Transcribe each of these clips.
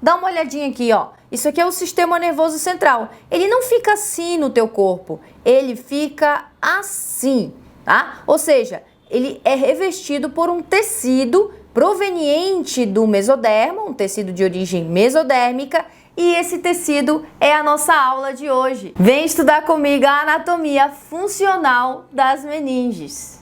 Dá uma olhadinha aqui, ó. Isso aqui é o sistema nervoso central. Ele não fica assim no teu corpo, ele fica assim, tá? Ou seja, ele é revestido por um tecido proveniente do mesodermo, um tecido de origem mesodérmica, e esse tecido é a nossa aula de hoje. Vem estudar comigo a anatomia funcional das meninges.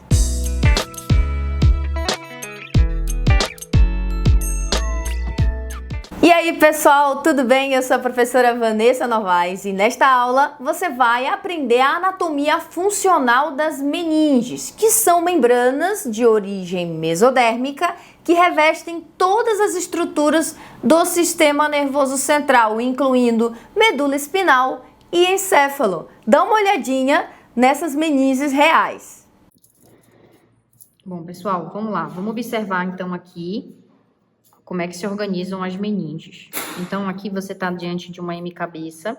E aí, pessoal, tudo bem? Eu sou a professora Vanessa Novaes e nesta aula você vai aprender a anatomia funcional das meninges, que são membranas de origem mesodérmica que revestem todas as estruturas do sistema nervoso central, incluindo medula espinal e encéfalo. Dá uma olhadinha nessas meninges reais. Bom, pessoal, vamos lá. Vamos observar então aqui como é que se organizam as meninges. Então, aqui você está diante de uma hemicabeça.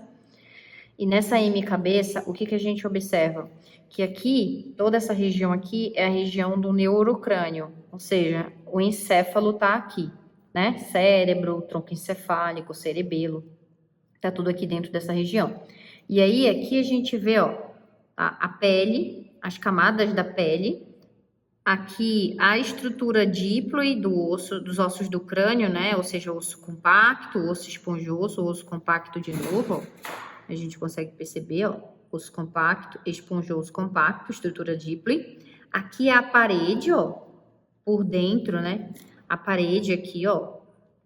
E nessa hemicabeça, o que a gente observa? Que aqui, toda essa região aqui é a região do neurocrânio. Ou seja, o encéfalo está aqui, né? Cérebro, tronco encefálico, cerebelo. Está tudo aqui dentro dessa região. E aí, aqui a gente vê, ó, a pele, as camadas da pele. Aqui a estrutura díploide dos ossos do crânio, né? Ou seja, osso compacto, osso esponjoso, osso compacto de novo, ó. A gente consegue perceber, ó, osso compacto, esponjoso compacto, estrutura díploide. Aqui é a parede, ó, por dentro, né? A parede aqui, ó,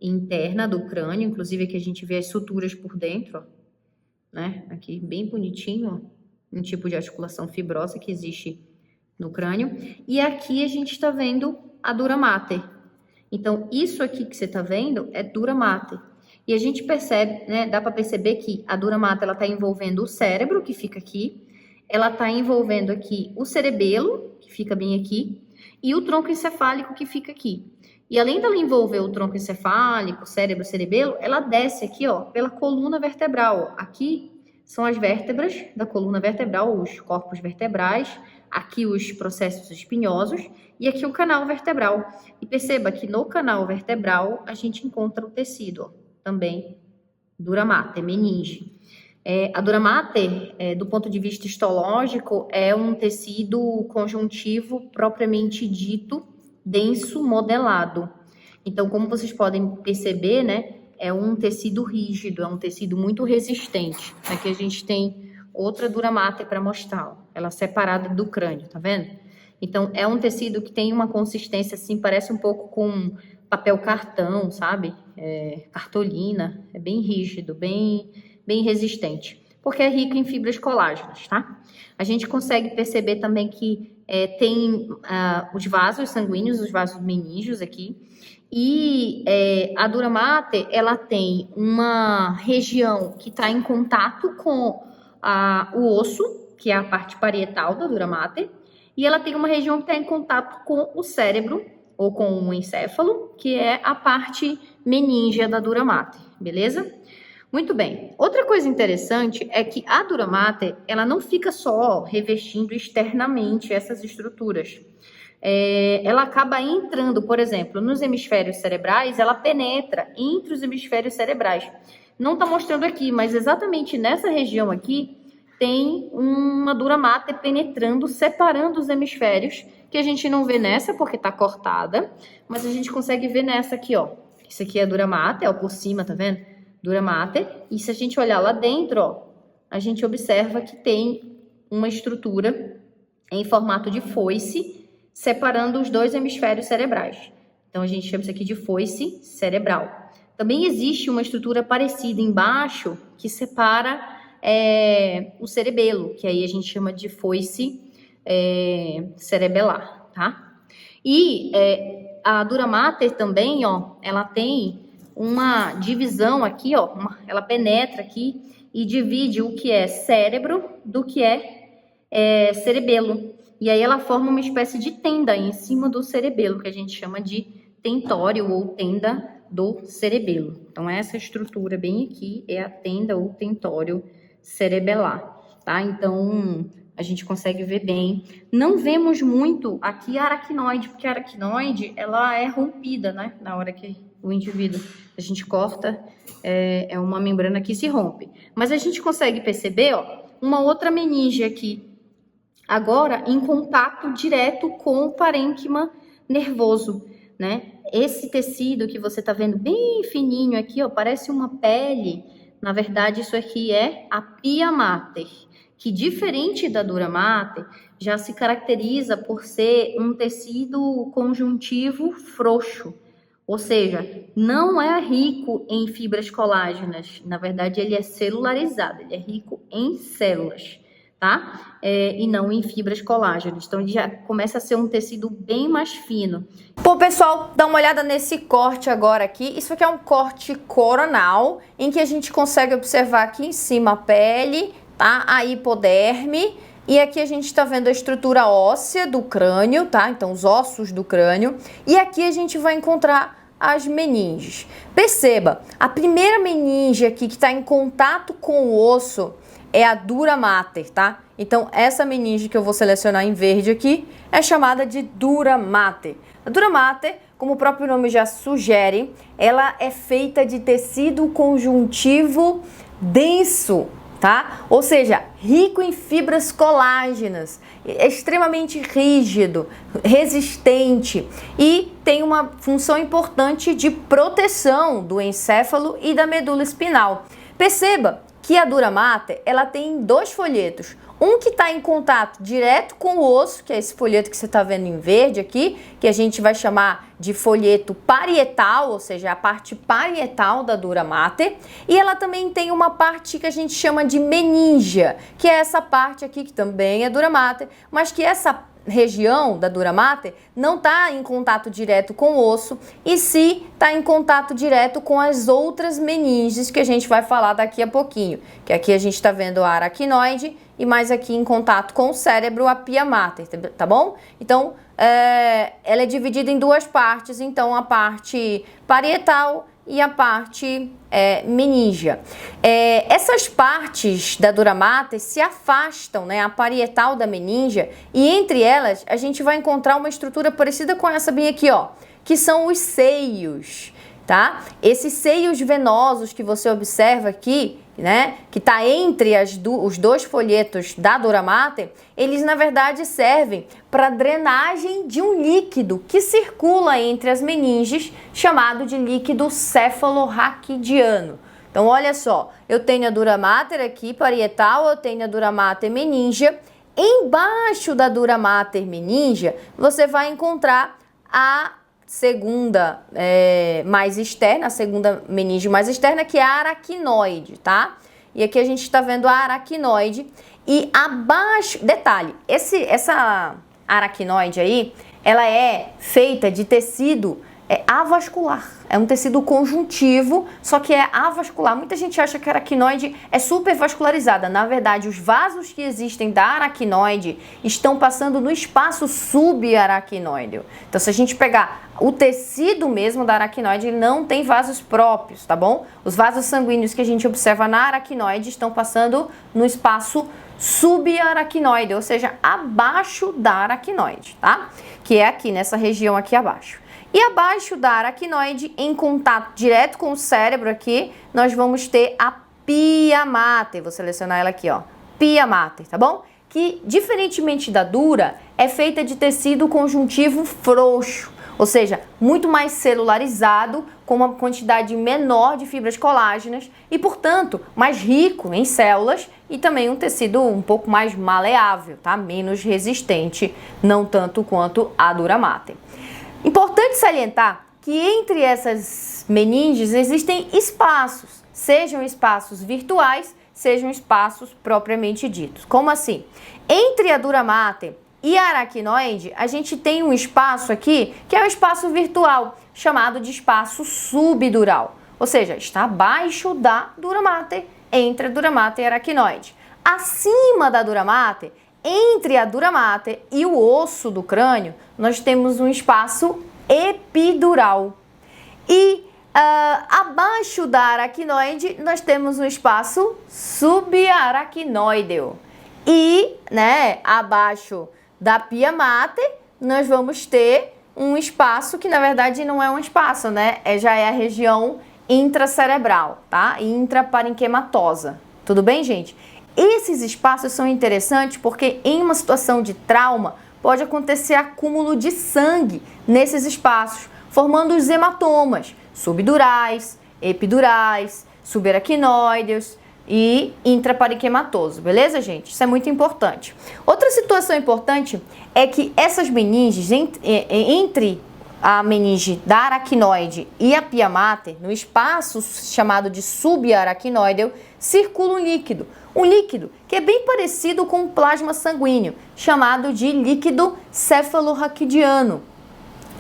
interna do crânio, inclusive aqui a gente vê as suturas por dentro, ó, né? Aqui bem bonitinho, ó, um tipo de articulação fibrosa que existe no crânio. E aqui a gente está vendo a dura mater. Então, isso aqui que você está vendo é dura mater. E a gente percebe, né, dá para perceber que a dura mater, ela está envolvendo o cérebro, que fica aqui. Ela está envolvendo aqui o cerebelo, que fica bem aqui. E o tronco encefálico, que fica aqui. E além dela envolver o tronco encefálico, cérebro, cerebelo, ela desce aqui, ó, pela coluna vertebral. Aqui são as vértebras da coluna vertebral, os corpos vertebrais. Aqui os processos espinhosos e aqui o canal vertebral. E perceba que no canal vertebral a gente encontra o tecido, ó, também dura mater, meninge. A dura mater, do ponto de vista histológico, é um tecido conjuntivo propriamente dito, denso, modelado. Então, como vocês podem perceber, né, é um tecido rígido, é um tecido muito resistente. Aqui a gente tem outra dura mater para mostrar, ó, ela separada do crânio, tá vendo? Então, é um tecido que tem uma consistência assim, parece um pouco com papel cartão, sabe? Cartolina, é bem rígido, bem resistente, porque é rico em fibras colágenas, tá? A gente consegue perceber também que tem os vasos sanguíneos, os vasos meníngeos aqui, e a dura mater, ela tem uma região que está em contato com o osso, que é a parte parietal da dura mater, e ela tem uma região que está em contato com o cérebro, ou com o encéfalo, que é a parte meníngea da dura mater, beleza? Muito bem. Outra coisa interessante é que a dura mater, ela não fica só revestindo externamente essas estruturas. Ela acaba entrando, por exemplo, nos hemisférios cerebrais, ela penetra entre os hemisférios cerebrais. Não está mostrando aqui, mas exatamente nessa região aqui tem uma dura mater penetrando, separando os hemisférios, que a gente não vê nessa porque está cortada, mas a gente consegue ver nessa aqui, ó. Isso aqui é a dura mater, ó, por cima, tá vendo? Dura mater. E se a gente olhar lá dentro, ó, a gente observa que tem uma estrutura em formato de foice, separando os dois hemisférios cerebrais. Então, a gente chama isso aqui de foice cerebral. Também existe uma estrutura parecida embaixo que separa o cerebelo, que aí a gente chama de foice cerebelar, tá? E a dura mater também, ó, ela tem uma divisão aqui, ó, ela penetra aqui e divide o que é cérebro do que é cerebelo. E aí ela forma uma espécie de tenda em cima do cerebelo, que a gente chama de tentório ou tenda do cerebelo. Então, essa estrutura bem aqui é a tenda ou tentório cerebelar, tá? Então, a gente consegue ver bem. Não vemos muito aqui a aracnoide, porque a aracnoide, ela é rompida, né? Na hora que o indivíduo. A gente corta, é uma membrana que se rompe. Mas a gente consegue perceber, ó, uma outra meninge aqui, agora em contato direto com o parênquima nervoso, né? Esse tecido que você tá vendo bem fininho aqui, ó, parece uma pele. Na verdade, isso aqui é a pia mater, que diferente da dura mater, já se caracteriza por ser um tecido conjuntivo frouxo. Ou seja, não é rico em fibras colágenas. Na verdade, ele é celularizado, ele é rico em células, tá? E não em fibras colágenas. Então, ele já começa a ser um tecido bem mais fino. Bom, pessoal, dá uma olhada nesse corte agora aqui. Isso aqui é um corte coronal, em que a gente consegue observar aqui em cima a pele, tá? A hipoderme. E aqui a gente está vendo a estrutura óssea do crânio, tá? Então, os ossos do crânio. E aqui a gente vai encontrar as meninges. Perceba, a primeira meninge aqui que está em contato com o osso é a dura mater, tá? Então, essa meninge que eu vou selecionar em verde aqui é chamada de dura mater. A dura mater, como o próprio nome já sugere, ela é feita de tecido conjuntivo denso, tá? Ou seja, rico em fibras colágenas, extremamente rígido, resistente e tem uma função importante de proteção do encéfalo e da medula espinal. Perceba que a dura mater, ela tem dois folhetos. Um que está em contato direto com o osso, que é esse folheto que você está vendo em verde aqui, que a gente vai chamar de folheto parietal, ou seja, a parte parietal da dura mater. E ela também tem uma parte que a gente chama de meningia, que é essa parte aqui que também é dura mater, mas que essa região da dura mater não está em contato direto com o osso e sim está em contato direto com as outras meninges que a gente vai falar daqui a pouquinho, que aqui a gente está vendo a aracnoide e mais aqui em contato com o cérebro a pia mater, tá bom? Então, ela é dividida em duas partes, então a parte parietal e a parte meningia. Essas partes da dura mater se afastam, né, a parietal da meningia, e entre elas a gente vai encontrar uma estrutura parecida com essa bem aqui, ó, que são os seios, tá? Esses seios venosos que você observa aqui, né, que está entre os dois folhetos da dura mater, eles na verdade servem para drenagem de um líquido que circula entre as meninges, chamado de líquido cefalorraquidiano. Então, olha só, eu tenho a dura mater aqui, parietal, eu tenho a dura mater meningia. Embaixo da dura mater meningia, você vai encontrar a segunda mais externa, a segunda meninge mais externa, que é a aracnoide, tá? E aqui a gente está vendo a aracnoide e abaixo, detalhe, essa aracnoide aí, ela é feita de tecido avascular, é um tecido conjuntivo, só que é avascular. Muita gente acha que a aracnoide é super vascularizada. Na verdade, os vasos que existem da aracnoide estão passando no espaço subaracnoide. Então, se a gente pegar o tecido mesmo da aracnoide, ele não tem vasos próprios, tá bom? Os vasos sanguíneos que a gente observa na aracnoide estão passando no espaço subaracnoide, ou seja, abaixo da aracnoide, tá? Que é aqui, nessa região aqui abaixo. E abaixo da aracnoide, em contato direto com o cérebro aqui, nós vamos ter a pia mater. Vou selecionar ela aqui, ó. Pia mater, tá bom? Que, diferentemente da dura, é feita de tecido conjuntivo frouxo, ou seja, muito mais celularizado, com uma quantidade menor de fibras colágenas e, portanto, mais rico em células e também um tecido um pouco mais maleável, tá? Menos resistente, não tanto quanto a dura mater. Importante salientar que entre essas meninges existem espaços, sejam espaços virtuais, sejam espaços propriamente ditos. Como assim? Entre a dura mater e a aracnoide, a gente tem um espaço aqui que é um espaço virtual, chamado de espaço subdural. Ou seja, está abaixo da dura mater, entre a dura mater e a aracnoide. Acima da dura mater, entre a dura mater e o osso do crânio, nós temos um espaço epidural. E abaixo da aracnoide, nós temos um espaço subaracnoideo. E, né, abaixo da pia mater, nós vamos ter um espaço que na verdade não é um espaço, né? Já é a região intracerebral, tá? Intraparenquimatosa. Tudo bem, gente? Esses espaços são interessantes porque em uma situação de trauma pode acontecer acúmulo de sangue nesses espaços, formando os hematomas subdurais, epidurais, subaracnoideus e intraparenquimatoso, beleza, gente? Isso é muito importante. Outra situação importante é que essas meninges, entre a meninge da aracnoide e a pia mater, no espaço chamado de subaracnoideo, circula um líquido que é bem parecido com o plasma sanguíneo, chamado de líquido cefalorraquidiano,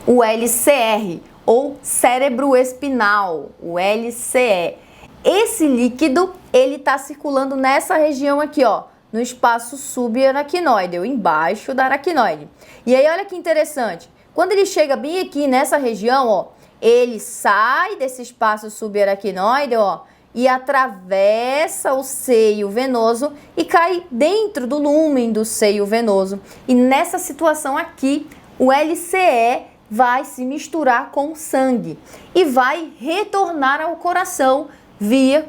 o LCR, ou cérebro espinal, o LCE. Esse líquido, ele está circulando nessa região aqui, ó, no espaço subaracnoide, embaixo da aracnoide. E aí, olha que interessante, quando ele chega bem aqui nessa região, ó, ele sai desse espaço subaracnoide, ó, e atravessa o seio venoso e cai dentro do lúmen do seio venoso. E nessa situação aqui, o LCE vai se misturar com o sangue e vai retornar ao coração via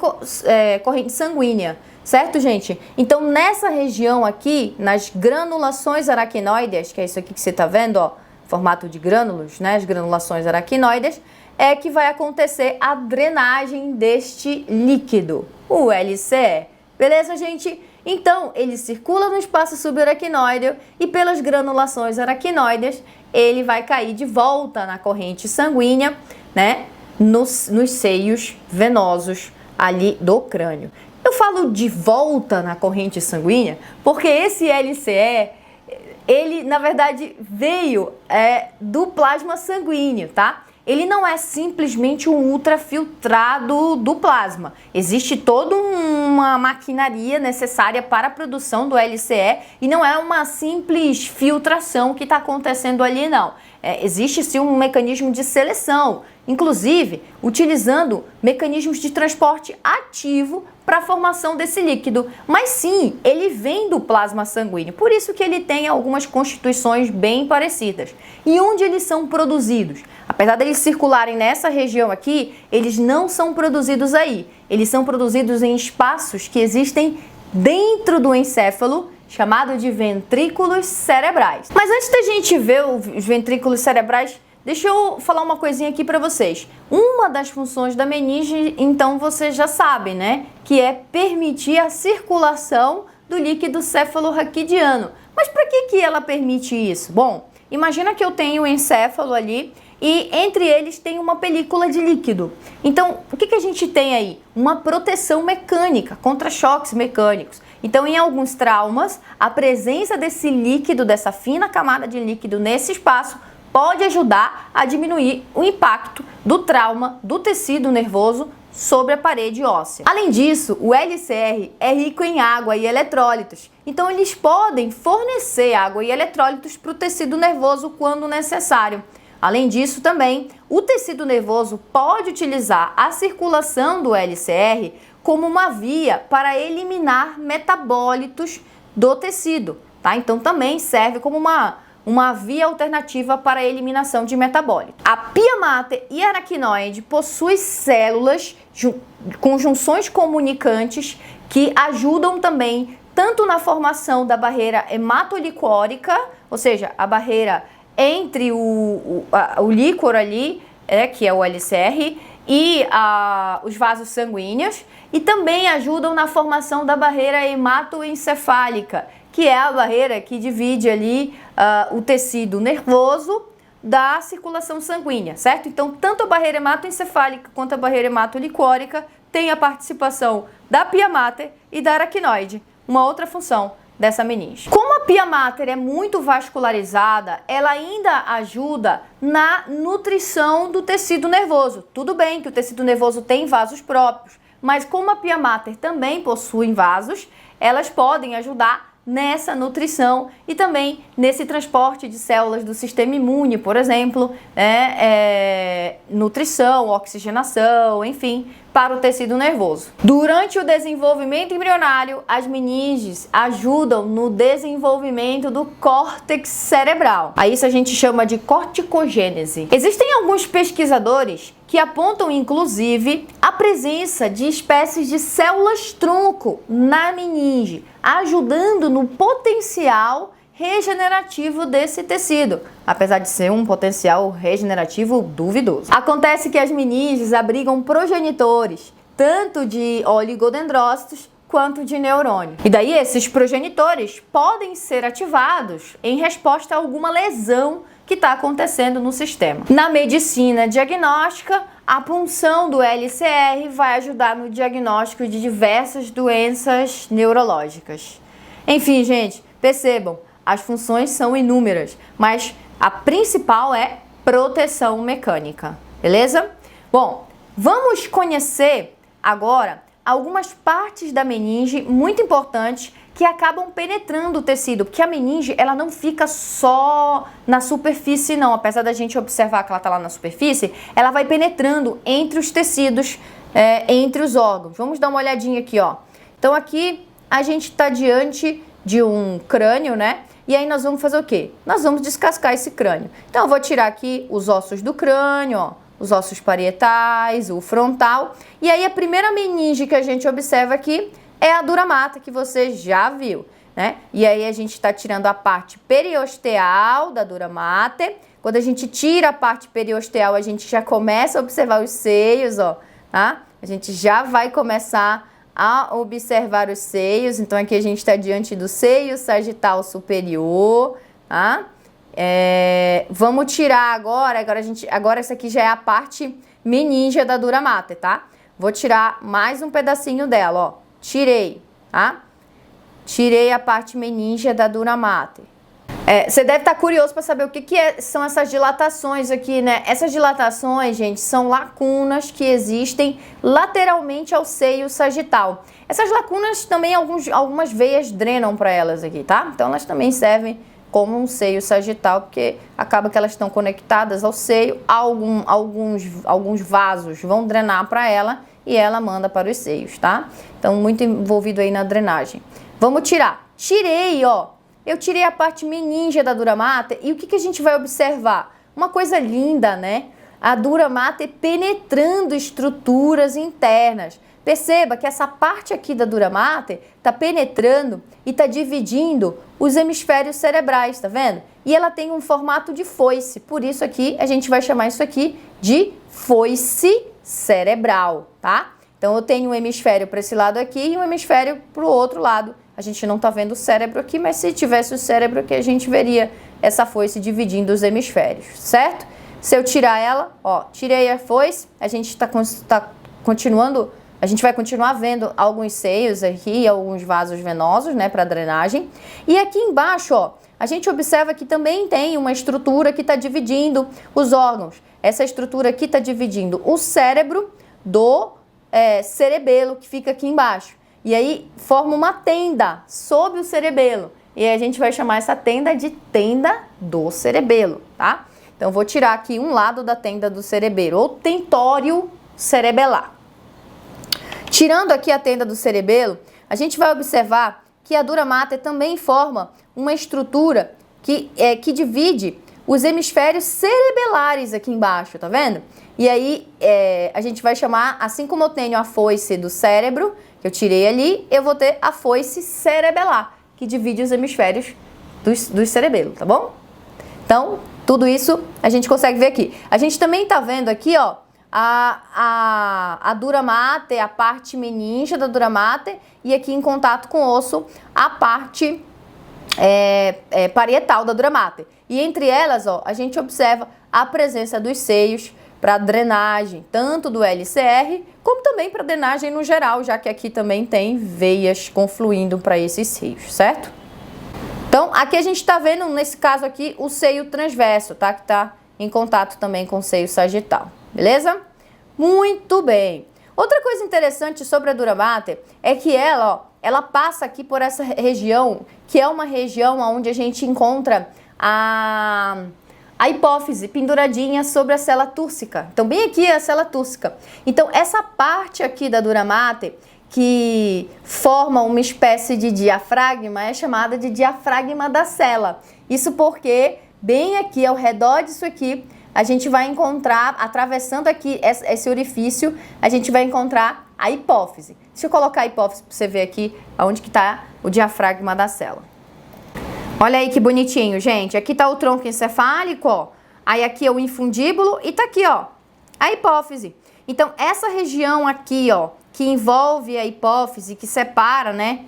corrente sanguínea, certo, gente? Então, nessa região aqui, nas granulações aracnoides, que é isso aqui que você tá vendo, ó, formato de grânulos, né, as granulações aracnoides, é que vai acontecer a drenagem deste líquido, o LCE. Beleza, gente? Então, ele circula no espaço subaracnoide e pelas granulações aracnoides, ele vai cair de volta na corrente sanguínea, né, nos seios venosos ali do crânio. Eu falo de volta na corrente sanguínea porque esse LCE, ele na verdade veio do plasma sanguíneo, tá? Ele não é simplesmente um ultrafiltrado do plasma. Existe toda uma maquinaria necessária para a produção do LCE e não é uma simples filtração que está acontecendo ali, não. Existe sim um mecanismo de seleção, inclusive utilizando mecanismos de transporte ativo para a formação desse líquido. Mas sim, ele vem do plasma sanguíneo, por isso que ele tem algumas constituições bem parecidas. E onde eles são produzidos? Apesar deles circularem nessa região aqui, eles não são produzidos aí. Eles são produzidos em espaços que existem dentro do encéfalo, chamado de ventrículos cerebrais. Mas antes da gente ver os ventrículos cerebrais, deixa eu falar uma coisinha aqui para vocês. Uma das funções da meninge, então vocês já sabem, né? Que é permitir a circulação do líquido cefalorraquidiano. Mas para que ela permite isso? Bom, imagina que eu tenho um encéfalo ali e entre eles tem uma película de líquido. Então, o que a gente tem aí? Uma proteção mecânica contra choques mecânicos. Então, em alguns traumas, a presença desse líquido, dessa fina camada de líquido nesse espaço, pode ajudar a diminuir o impacto do trauma do tecido nervoso sobre a parede óssea. Além disso, o LCR é rico em água e eletrólitos, então eles podem fornecer água e eletrólitos para o tecido nervoso quando necessário. Além disso, também, o tecido nervoso pode utilizar a circulação do LCR como uma via para eliminar metabólitos do tecido, tá? Então, também serve como uma via alternativa para a eliminação de metabólitos. A pia mater e a aracnoide possuem células com junções comunicantes que ajudam também tanto na formação da barreira hematolicórica, ou seja, a barreira entre o líquor ali, que é o LCR, e os vasos sanguíneos, e também ajudam na formação da barreira hematoencefálica, que é a barreira que divide ali o tecido nervoso da circulação sanguínea, certo? Então, tanto a barreira hematoencefálica quanto a barreira hematolicórica tem a participação da pia mater e da aracnoide, uma outra função dessa meninge. Como a pia mater é muito vascularizada, ela ainda ajuda na nutrição do tecido nervoso. Tudo bem que o tecido nervoso tem vasos próprios, mas como a pia mater também possui vasos, elas podem ajudar nessa nutrição e também nesse transporte de células do sistema imune, por exemplo, nutrição, oxigenação, enfim, para o tecido nervoso. Durante o desenvolvimento embrionário, as meninges ajudam no desenvolvimento do córtex cerebral. A isso a gente chama de corticogênese. Existem alguns pesquisadores que apontam, inclusive, a presença de espécies de células-tronco na meninge, ajudando no potencial regenerativo desse tecido, apesar de ser um potencial regenerativo duvidoso. Acontece que as meninges abrigam progenitores, tanto de oligodendrócitos quanto de neurônio. E daí esses progenitores podem ser ativados em resposta a alguma lesão que está acontecendo no sistema. Na medicina diagnóstica, a punção do LCR vai ajudar no diagnóstico de diversas doenças neurológicas. Enfim, gente, percebam, as funções são inúmeras, mas a principal é proteção mecânica, beleza? Bom, vamos conhecer agora algumas partes da meninge muito importantes que acabam penetrando o tecido, porque a meninge ela não fica só na superfície não, apesar da gente observar que ela está lá na superfície, ela vai penetrando entre os tecidos, entre os órgãos. Vamos dar uma olhadinha aqui, ó. Então aqui a gente está diante de um crânio, né? E aí nós vamos fazer o quê? Nós vamos descascar esse crânio. Então eu vou tirar aqui os ossos do crânio, ó, os ossos parietais, o frontal. E aí a primeira meninge que a gente observa aqui é a dura mater, que você já viu, né? E aí a gente está tirando a parte periosteal da dura mater. Quando a gente tira a parte periosteal, a gente já começa a observar os seios, ó, tá? A gente já vai começar a observar os seios. Então aqui a gente está diante do seio sagital superior, tá? Vamos tirar agora essa aqui já é a parte meninge da dura mater, tá? Vou tirar mais um pedacinho dela, ó. Tirei, tá? Tirei a parte meninge da dura mater. Você deve estar curioso para saber o que são essas dilatações aqui, né? Essas dilatações, gente, são lacunas que existem lateralmente ao seio sagital. Essas lacunas também, algumas veias drenam para elas aqui, tá? Então elas também servem como um seio sagital, porque acaba que elas estão conectadas ao seio, alguns vasos vão drenar para ela e ela manda para os seios, tá? Então muito envolvido aí na drenagem. Vamos tirar. Tirei, ó. Eu tirei a parte meninge da dura mater e o que a gente vai observar? Uma coisa linda, né? A dura mater penetrando estruturas internas. Perceba que essa parte aqui da dura mater está penetrando e está dividindo os hemisférios cerebrais, tá vendo? E ela tem um formato de foice, por isso aqui a gente vai chamar isso aqui de foice cerebral, tá? Então eu tenho um hemisfério para esse lado aqui e um hemisfério para o outro lado. A gente não está vendo o cérebro aqui, mas se tivesse o cérebro aqui, a gente veria essa foice dividindo os hemisférios, certo? Se eu tirar ela, ó, tirei a foice, a gente continuando, a gente vai continuar vendo alguns seios aqui, alguns vasos venosos, né, para drenagem. E aqui embaixo, ó, a gente observa que também tem uma estrutura que está dividindo os órgãos. Essa estrutura aqui está dividindo o cérebro do cerebelo, que fica aqui embaixo. E aí forma uma tenda sob o cerebelo. E a gente vai chamar essa tenda de tenda do cerebelo, tá? Então vou tirar aqui um lado da tenda do cerebelo, ou tentório cerebelar. Tirando aqui a tenda do cerebelo, a gente vai observar que a dura mater também forma uma estrutura que divide os hemisférios cerebelares aqui embaixo, tá vendo? E aí a gente vai chamar, assim como eu tenho a foice do cérebro, que eu tirei ali, eu vou ter a foice cerebelar, que divide os hemisférios do cerebelo, tá bom? Então, tudo isso a gente consegue ver aqui. A gente também tá vendo aqui, ó, a dura mater, a parte meninge da dura mater, e aqui em contato com o osso, a parte parietal da dura mater. E entre elas, ó, a gente observa a presença dos seios para drenagem, tanto do LCR, como também para drenagem no geral, já que aqui também tem veias confluindo para esses seios, certo? Então, aqui a gente está vendo, nesse caso aqui, o seio transverso, tá? Que está em contato também com o seio sagital, beleza? Muito bem! Outra coisa interessante sobre a dura mater é que ela passa aqui por essa região, que é uma região onde a gente encontra a hipófise penduradinha sobre a célula túrcica. Então, bem aqui é a célula túrcica. Então, essa parte aqui da dura mater, que forma uma espécie de diafragma, é chamada de diafragma da célula. Isso porque, bem aqui ao redor disso aqui, a gente vai encontrar, atravessando aqui esse orifício, a gente vai encontrar a hipófise. Deixa eu colocar a hipófise para você ver aqui onde que está o diafragma da célula. Olha aí que bonitinho, gente. Aqui tá o tronco encefálico, ó. Aí aqui é o infundíbulo e tá aqui, ó, a hipófise. Então, essa região aqui, ó, que envolve a hipófise, que separa, né,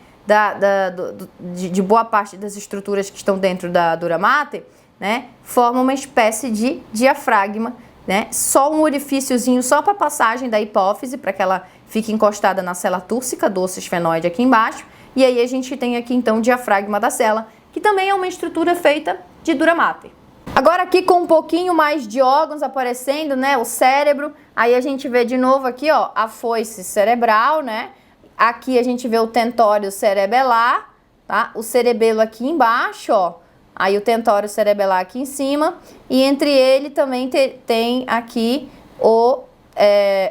de boa parte das estruturas que estão dentro da dura mater, né, forma uma espécie de diafragma, né, só um orifíciozinho só para passagem da hipófise, para que ela fique encostada na célula túrcica do osso esfenoide aqui embaixo. E aí a gente tem aqui, então, o diafragma da célula, que também é uma estrutura feita de dura mater. Agora aqui com um pouquinho mais de órgãos aparecendo, né, o cérebro, aí a gente vê de novo aqui, ó, a foice cerebral, né, aqui a gente vê o tentório cerebelar, tá, o cerebelo aqui embaixo, ó, aí o tentório cerebelar aqui em cima, e entre ele também tem aqui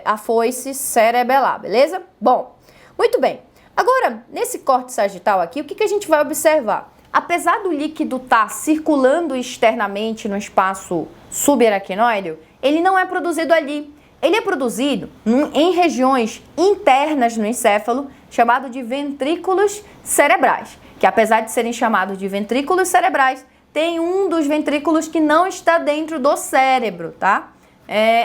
a foice cerebelar, beleza? Bom, muito bem. Agora, nesse corte sagital aqui, o que a gente vai observar? Apesar do líquido estar circulando externamente no espaço subaracnoide, ele não é produzido ali. Ele é produzido em regiões internas no encéfalo, chamado de ventrículos cerebrais, que apesar de serem chamados de ventrículos cerebrais, tem um dos ventrículos que não está dentro do cérebro, tá?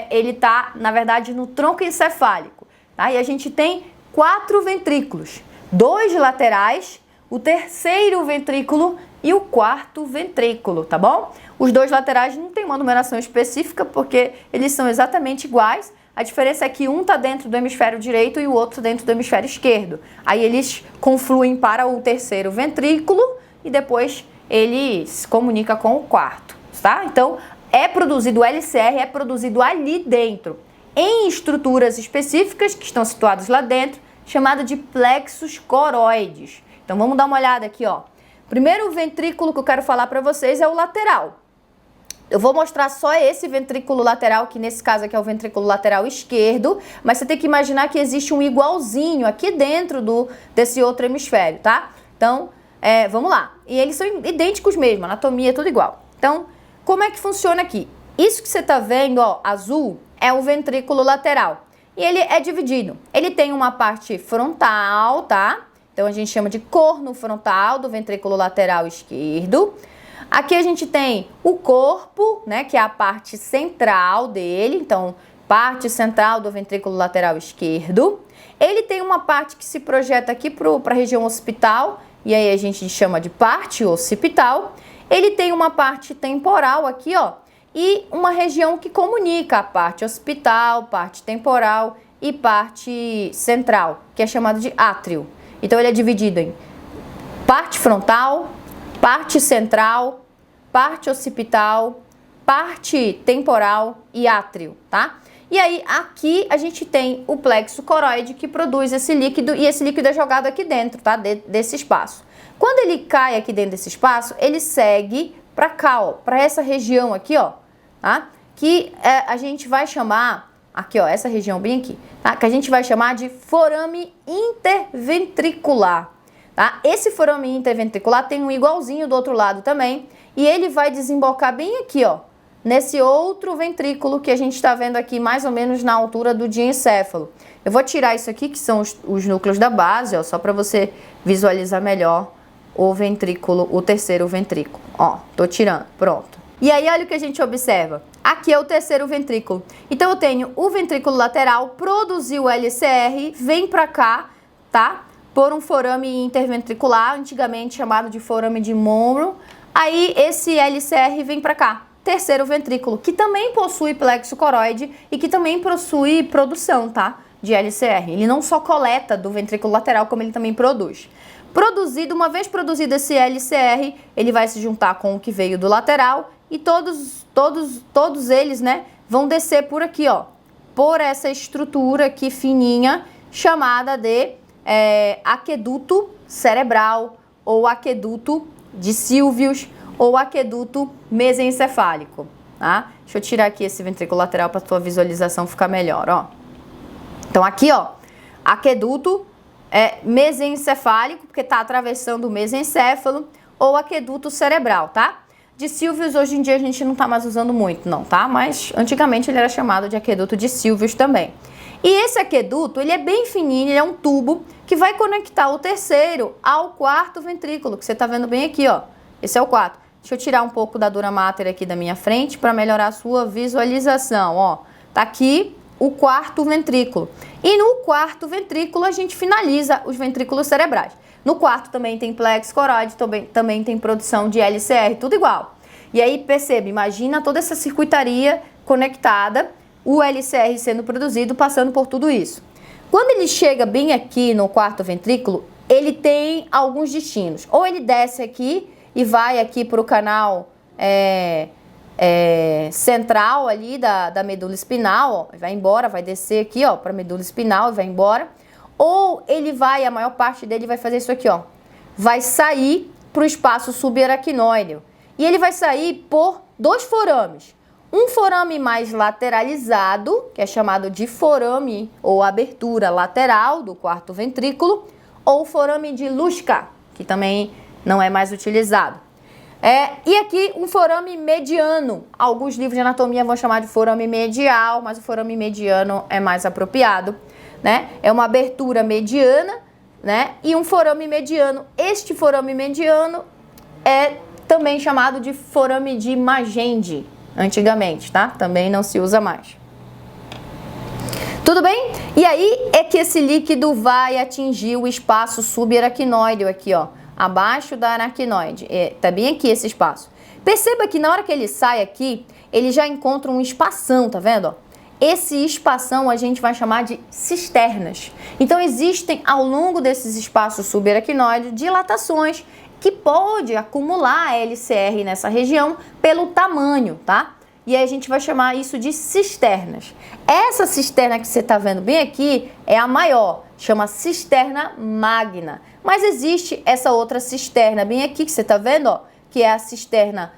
Ele está, na verdade, no tronco encefálico, tá? E a gente tem 4 ventrículos, 2 laterais, o terceiro ventrículo e o quarto ventrículo, tá bom? Os 2 laterais não tem uma numeração específica porque eles são exatamente iguais. A diferença é que um está dentro do hemisfério direito e o outro dentro do hemisfério esquerdo. Aí eles confluem para o terceiro ventrículo e depois ele se comunica com o quarto, tá? Então, o LCR é produzido ali dentro, em estruturas específicas que estão situadas lá dentro, chamado de plexos coroides. Então, vamos dar uma olhada aqui, ó. Primeiro ventrículo que eu quero falar para vocês é o lateral. Eu vou mostrar só esse ventrículo lateral, que nesse caso aqui é o ventrículo lateral esquerdo, mas você tem que imaginar que existe um igualzinho aqui dentro desse outro hemisfério, tá? Então, vamos lá. E eles são idênticos mesmo, anatomia é tudo igual. Então, como é que funciona aqui? Isso que você tá vendo, ó, azul, é o ventrículo lateral. E ele é dividido. Ele tem uma parte frontal, tá? Então, a gente chama de corno frontal do ventrículo lateral esquerdo. Aqui a gente tem o corpo, né, que é a parte central dele. Então, parte central do ventrículo lateral esquerdo. Ele tem uma parte que se projeta aqui para a região occipital, e aí a gente chama de parte occipital. Ele tem uma parte temporal aqui, ó, e uma região que comunica a parte occipital, parte temporal e parte central, que é chamada de átrio. Então, ele é dividido em parte frontal, parte central, parte occipital, parte temporal e átrio, tá? E aí, aqui a gente tem o plexo coroide que produz esse líquido, e esse líquido é jogado aqui dentro, tá? Desse espaço. Quando ele cai aqui dentro desse espaço, ele segue para cá, ó, para essa região aqui, ó, tá? Que a gente vai chamar, aqui, ó, essa região bem aqui, tá? Que a gente vai chamar de forame interventricular, tá? Esse forame interventricular tem um igualzinho do outro lado também, e ele vai desembocar bem aqui, ó, nesse outro ventrículo que a gente está vendo aqui mais ou menos na altura do diencéfalo. Eu vou tirar isso aqui, que são os núcleos da base, ó, só para você visualizar melhor o ventrículo, o terceiro ventrículo. Ó, tô tirando, pronto. E aí, olha o que a gente observa. Aqui é o terceiro ventrículo. Então, eu tenho o ventrículo lateral, produziu o LCR, vem para cá, tá? Por um forame interventricular, antigamente chamado de forame de Monro. Aí, esse LCR vem para cá. Terceiro ventrículo, que também possui plexo coroide e que também possui produção, tá? De LCR. Ele não só coleta do ventrículo lateral, como ele também produz. Uma vez produzido esse LCR, ele vai se juntar com o que veio do lateral e todos eles, né, vão descer por aqui, ó, por essa estrutura aqui fininha, chamada de aqueduto cerebral, ou aqueduto de Sylvius, ou aqueduto mesencefálico. tá? Deixa eu tirar aqui esse ventrículo lateral para tua visualização ficar melhor, ó. Então aqui, ó, aqueduto mesencefálico, porque tá atravessando o mesencéfalo, ou aqueduto cerebral, tá? De Silvius, hoje em dia a gente não tá mais usando muito, não, tá? Mas antigamente ele era chamado de aqueduto de Silvius também. E esse aqueduto, ele é bem fininho, ele é um tubo que vai conectar o terceiro ao quarto ventrículo, que você tá vendo bem aqui, ó. Esse é o quarto. Deixa eu tirar um pouco da dura mater aqui da minha frente para melhorar a sua visualização, ó. Tá aqui o quarto ventrículo. E no quarto ventrículo a gente finaliza os ventrículos cerebrais. No quarto também tem plexo coroide, também tem produção de LCR, tudo igual. E aí perceba, imagina toda essa circuitaria conectada, o LCR sendo produzido, passando por tudo isso. Quando ele chega bem aqui no quarto ventrículo, ele tem alguns destinos. Ou ele desce aqui e vai aqui para o canal central ali da medula espinal, ó, vai embora, vai descer aqui, ó, para a medula espinal e vai embora. Ou ele vai, a maior parte dele vai fazer isso aqui, ó, vai sair para o espaço subaracnoide. E ele vai sair por dois forames. Um forame mais lateralizado, que é chamado de forame ou abertura lateral do quarto ventrículo, ou forame de Luschka, que também não é mais utilizado. E aqui um forame mediano. Alguns livros de anatomia vão chamar de forame medial, mas o forame mediano é mais apropriado, né? É uma abertura mediana, né? E um forame mediano. Este forame mediano é também chamado de forame de Magendie, antigamente, tá? Também não se usa mais. Tudo bem? E aí é que esse líquido vai atingir o espaço subaracnoide aqui, ó, abaixo da aracnoide. Tá bem aqui esse espaço. Perceba que na hora que ele sai aqui, ele já encontra um espação, tá vendo, ó? Esse espação a gente vai chamar de cisternas. Então existem ao longo desses espaços subaracnoides dilatações que pode acumular LCR nessa região pelo tamanho, tá? E aí a gente vai chamar isso de cisternas. Essa cisterna que você está vendo bem aqui é a maior, chama cisterna magna. Mas existe essa outra cisterna bem aqui que você está vendo, ó, que é a cisterna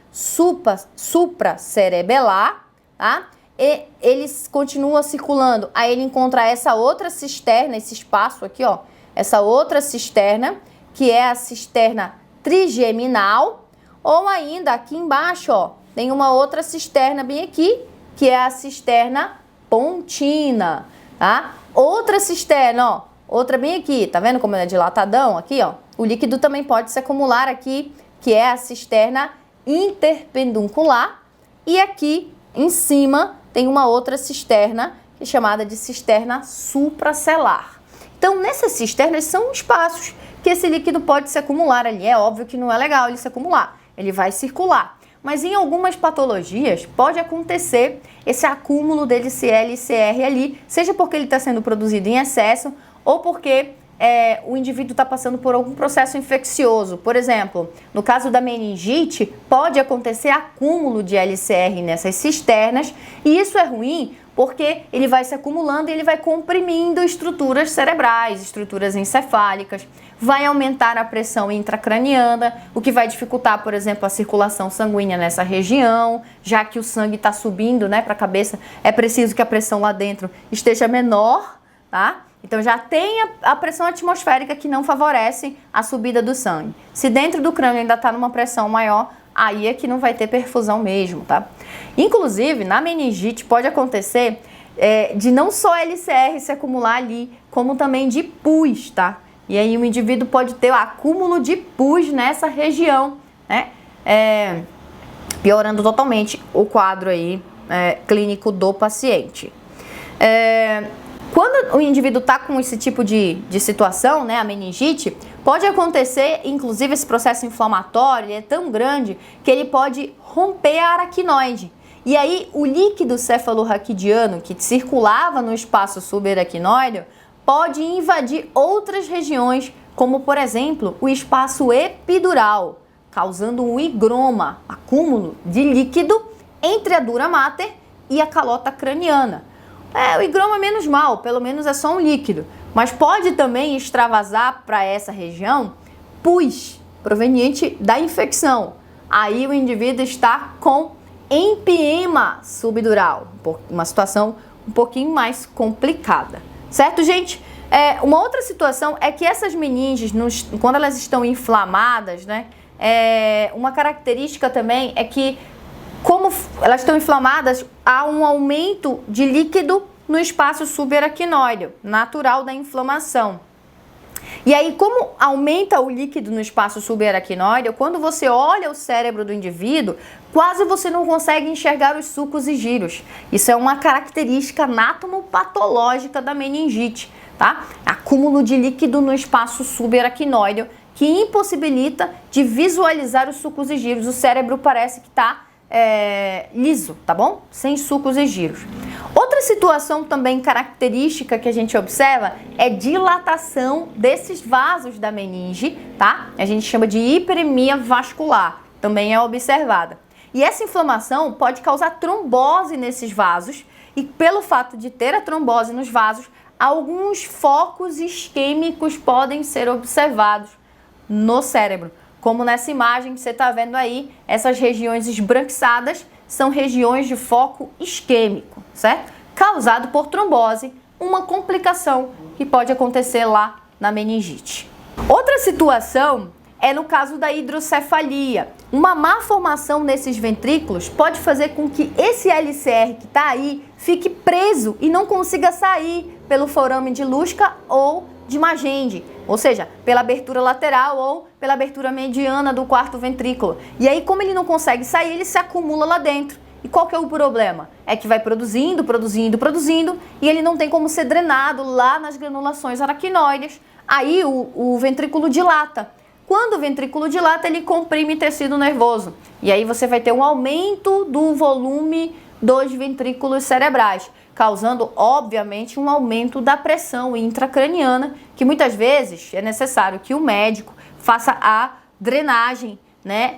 supracerebelar, tá? E ele continua circulando. Aí ele encontra essa outra cisterna, esse espaço aqui, ó, essa outra cisterna, que é a cisterna trigeminal, ou ainda aqui embaixo, ó, tem uma outra cisterna bem aqui, que é a cisterna pontina, tá? Outra cisterna, ó, outra bem aqui, tá vendo como ele é dilatadão aqui, ó? O líquido também pode se acumular aqui, que é a cisterna interpeduncular, e aqui em cima tem uma outra cisterna, que é chamada de cisterna supracelar. Então, nessas cisternas são espaços que esse líquido pode se acumular ali. É óbvio que não é legal ele se acumular, ele vai circular. Mas em algumas patologias pode acontecer esse acúmulo desse LCR ali, seja porque ele está sendo produzido em excesso ou porque o indivíduo está passando por algum processo infeccioso. Por exemplo, no caso da meningite, pode acontecer acúmulo de LCR nessas cisternas e isso é ruim porque ele vai se acumulando e ele vai comprimindo estruturas cerebrais, estruturas encefálicas, vai aumentar a pressão intracraniana, o que vai dificultar, por exemplo, a circulação sanguínea nessa região, já que o sangue está subindo, né, para a cabeça, é preciso que a pressão lá dentro esteja menor, tá? Então já tem a pressão atmosférica que não favorece a subida do sangue. Se dentro do crânio ainda está numa pressão maior, aí é que não vai ter perfusão mesmo, tá? Inclusive, na meningite pode acontecer de não só LCR se acumular ali, como também de pus, tá? E aí o indivíduo pode ter o acúmulo de pus nessa região, né? Piorando totalmente o quadro aí clínico do paciente. Quando o indivíduo está com esse tipo de situação, né, a meningite, pode acontecer, inclusive esse processo inflamatório, ele é tão grande que ele pode romper a aracnoide. E aí o líquido cefalorraquidiano que circulava no espaço subaracnoide pode invadir outras regiões, como por exemplo o espaço epidural, causando um higroma, acúmulo de líquido entre a dura mater e a calota craniana. O higroma menos mal, pelo menos é só um líquido, mas pode também extravasar para essa região pus proveniente da infecção. Aí o indivíduo está com empiema subdural, uma situação um pouquinho mais complicada, certo, gente? Uma outra situação é que essas meninges, quando elas estão inflamadas, né, uma característica também é que, como elas estão inflamadas, há um aumento de líquido no espaço subaracnoide, natural da inflamação. E aí, como aumenta o líquido no espaço subaracnoide, quando você olha o cérebro do indivíduo, quase você não consegue enxergar os sulcos e giros. Isso é uma característica anatomopatológica da meningite, tá? Acúmulo de líquido no espaço subaracnoide que impossibilita de visualizar os sulcos e giros. O cérebro parece que está liso, tá bom? Sem sulcos e giros. Outra situação também característica que a gente observa é dilatação desses vasos da meninge, tá? A gente chama de hiperemia vascular, também é observada. E essa inflamação pode causar trombose nesses vasos e, pelo fato de ter a trombose nos vasos, alguns focos isquêmicos podem ser observados no cérebro. Como nessa imagem que você está vendo aí, essas regiões esbranquiçadas são regiões de foco isquêmico, certo? Causado por trombose, uma complicação que pode acontecer lá na meningite. Outra situação é no caso da hidrocefalia. Uma má formação nesses ventrículos pode fazer com que esse LCR que está aí fique preso e não consiga sair pelo forame de Lusca ou de Magende, ou seja, pela abertura lateral ou pela abertura mediana do quarto ventrículo. E aí, como ele não consegue sair, ele se acumula lá dentro. E qual que é o problema? É que vai produzindo e ele não tem como ser drenado lá nas granulações aracnoides. Aí o ventrículo dilata. Quando o ventrículo dilata, ele comprime tecido nervoso. E aí você vai ter um aumento do volume dos ventrículos cerebrais, causando, obviamente, um aumento da pressão intracraniana, que muitas vezes é necessário que o médico faça a drenagem, né,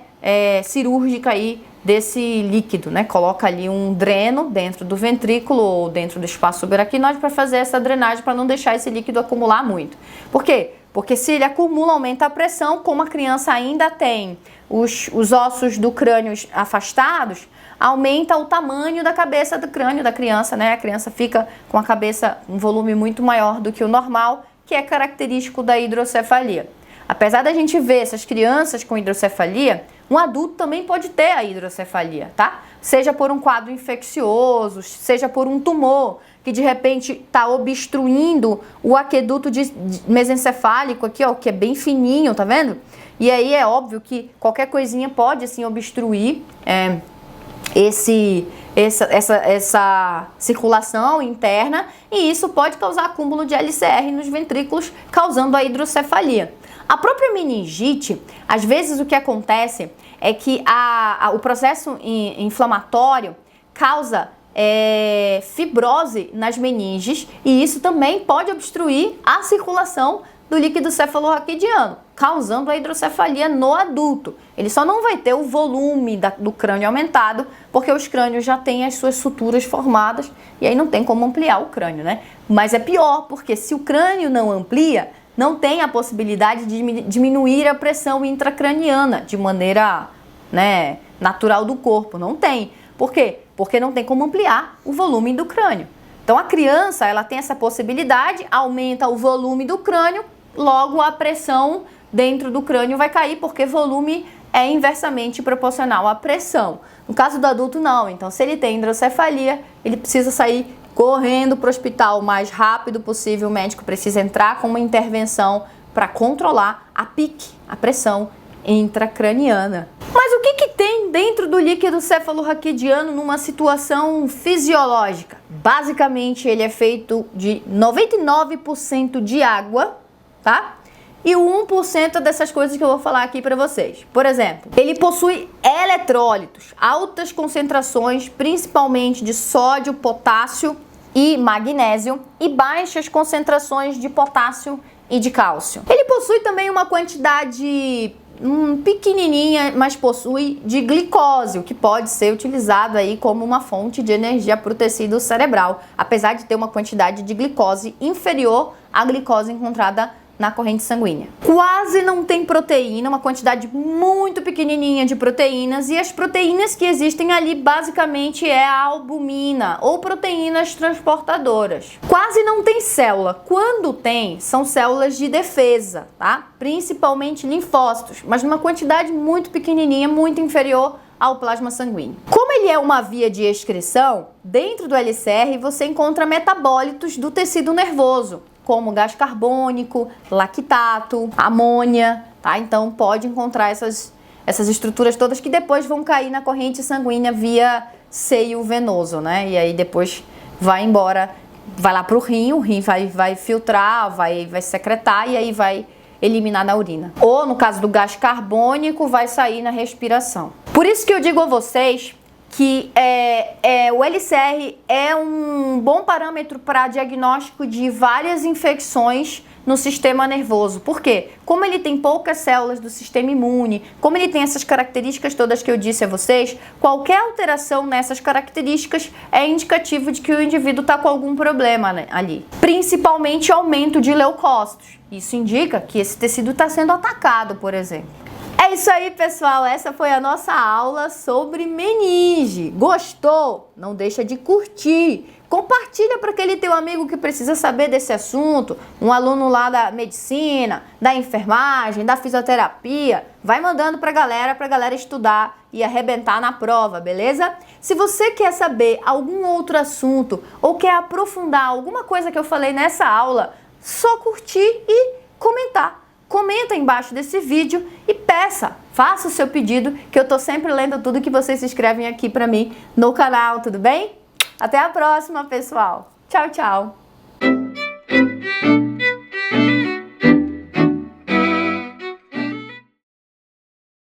cirúrgica aí desse líquido, né? Coloca ali um dreno dentro do ventrículo ou dentro do espaço subaracnoide para fazer essa drenagem, para não deixar esse líquido acumular muito. Por quê? Porque se ele acumula, aumenta a pressão, como a criança ainda tem os ossos do crânio afastados, aumenta o tamanho da cabeça do crânio da criança, né? A criança fica com a cabeça um volume muito maior do que o normal, que é característico da hidrocefalia. Apesar da gente ver essas crianças com hidrocefalia, um adulto também pode ter a hidrocefalia, tá? Seja por um quadro infeccioso, seja por um tumor que de repente está obstruindo o aqueduto mesencefálico aqui, ó, que é bem fininho, tá vendo? E aí é óbvio que qualquer coisinha pode assim obstruir essa circulação interna, e isso pode causar acúmulo de LCR nos ventrículos, causando a hidrocefalia. A própria meningite, às vezes o que acontece é que o processo inflamatório causa fibrose nas meninges, e isso também pode obstruir a circulação do líquido cefalorraquidiano, causando a hidrocefalia no adulto. Ele só não vai ter o volume do crânio aumentado, porque os crânios já têm as suas suturas formadas, e aí não tem como ampliar o crânio, né? Mas é pior, porque se o crânio não amplia, não tem a possibilidade de diminuir a pressão intracraniana de maneira, né, natural do corpo. Não tem. Por quê? Porque não tem como ampliar o volume do crânio. Então a criança, ela tem essa possibilidade, aumenta o volume do crânio, logo a pressão dentro do crânio vai cair, porque volume é inversamente proporcional à pressão. No caso do adulto, não. Então, se ele tem hidrocefalia, ele precisa sair correndo para o hospital o mais rápido possível. O médico precisa entrar com uma intervenção para controlar a PIC, a pressão intracraniana. Mas o que tem dentro do líquido cefalorraquidiano numa situação fisiológica? Basicamente, ele é feito de 99% de água, tá? E o 1% dessas coisas que eu vou falar aqui para vocês. Por exemplo, ele possui eletrólitos, altas concentrações, principalmente de sódio, potássio e magnésio, e baixas concentrações de potássio e de cálcio. Ele possui também uma quantidade pequenininha, mas possui de glicose, o que pode ser utilizado aí como uma fonte de energia para o tecido cerebral, apesar de ter uma quantidade de glicose inferior à glicose encontrada na corrente sanguínea. Quase não tem proteína, uma quantidade muito pequenininha de proteínas, e as proteínas que existem ali basicamente é a albumina ou proteínas transportadoras. Quase não tem célula. Quando tem, são células de defesa, tá? Principalmente linfócitos, mas numa quantidade muito pequenininha, muito inferior ao plasma sanguíneo. Como ele é uma via de excreção, dentro do LCR você encontra metabólitos do tecido nervoso, como gás carbônico, lactato, amônia, tá? Então pode encontrar essas estruturas todas que depois vão cair na corrente sanguínea via seio venoso, né? E aí depois vai embora, vai lá pro rim, o rim vai filtrar, vai secretar e aí vai eliminar na urina. Ou no caso do gás carbônico, vai sair na respiração. Por isso que eu digo a vocês que o LCR é um bom parâmetro para diagnóstico de várias infecções no sistema nervoso. Por quê? Como ele tem poucas células do sistema imune, como ele tem essas características todas que eu disse a vocês, qualquer alteração nessas características é indicativo de que o indivíduo está com algum problema, né, ali. Principalmente aumento de leucócitos. Isso indica que esse tecido está sendo atacado, por exemplo. É isso aí, pessoal. Essa foi a nossa aula sobre meninge. Gostou? Não deixa de curtir. Compartilha para aquele teu amigo que precisa saber desse assunto, um aluno lá da medicina, da enfermagem, da fisioterapia. Vai mandando para a galera estudar e arrebentar na prova, beleza? Se você quer saber algum outro assunto ou quer aprofundar alguma coisa que eu falei nessa aula, só curtir e comentar. Comenta embaixo desse vídeo e faça o seu pedido, que eu tô sempre lendo tudo que vocês escrevem aqui para mim no canal, tudo bem? Até a próxima, pessoal. Tchau, tchau.